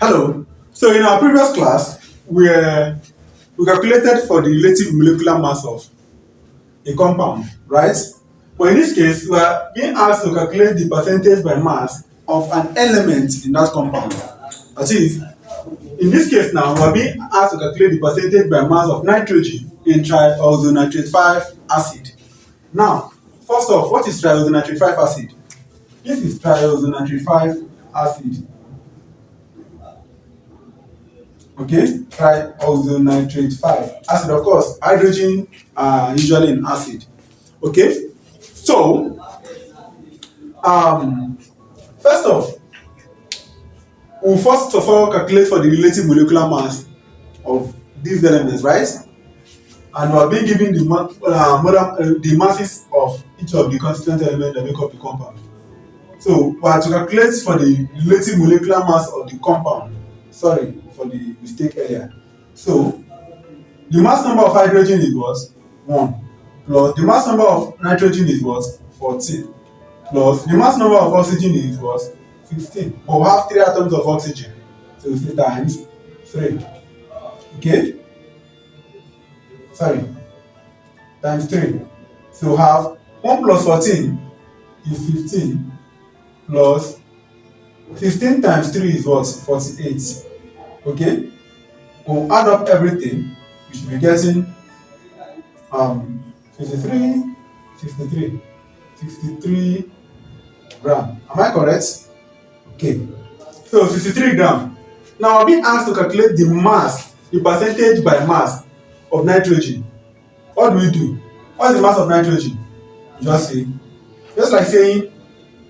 Hello. So in our previous class, we calculated for the relative molecular mass of a compound, right? But in this case, we are being asked to calculate the percentage by mass of an element in that compound. That is, in this case now, we are being asked to calculate the percentage by mass of nitrogen in triazonitrate 5 acid. Now, first off, what is triazonitrate 5 acid? This is triazonitrate 5 acid. Okay, triazonitrate 5 acid. Of course, hydrogen are usually in acid. Okay, so first off, we'll first of all calculate for the relative molecular mass of these elements, right? And we are being given the masses of each of the constituent elements that make up the compound. So we are to calculate for the relative molecular mass of the compound. Sorry for the mistake earlier. So the mass number of hydrogen is what? 1. Plus the mass number of nitrogen is what? 14. Plus the mass number of oxygen is what? 16. But we have 3 atoms of oxygen. So we say times 3. Okay? Sorry. Times 3. So we have 1 plus 14 is 15. Plus 16 times 3 is what? 48. Okay? We'll add up everything. We should be getting 63 gram. Am I correct? Okay. So 63 gram. Now I'll be asked to calculate the mass, the percentage by mass of nitrogen. What do we do? What is the mass of nitrogen? Just like saying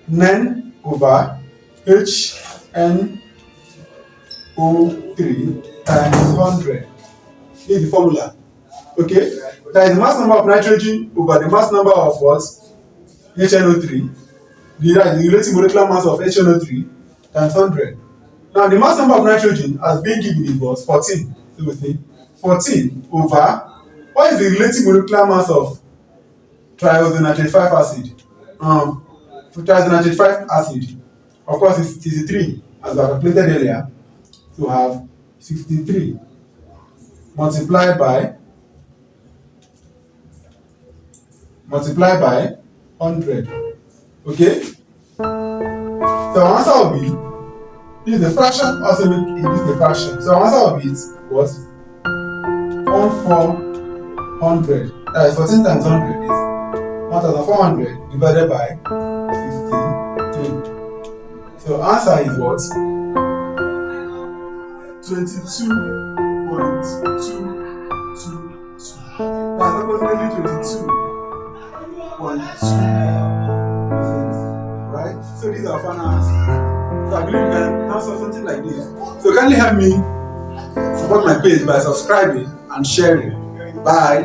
9 over HNO3 times 100. This is the formula. Okay? That is the mass number of nitrogen over the mass number of what? HNO3. The relative molecular mass of HNO3 times 100. Now the mass number of nitrogen as being given is what? 14. So we say 14 over, what is the relative molecular mass of triazonitrate 5 acid? Triazonitrate 5 acid. Of course, it's 63, as I calculated earlier. So have 63 multiplied by 100. Okay? So our answer will be, this is a fraction, also this is a fraction. So our answer will be what? 1400. That is 14 times 100 is 1400 divided by 63. So answer is what? 22.222. That's approximately 22.2%. Right? So these are final answers. So I believe you can answer something like this. So kindly help me support my page by subscribing and sharing. Bye.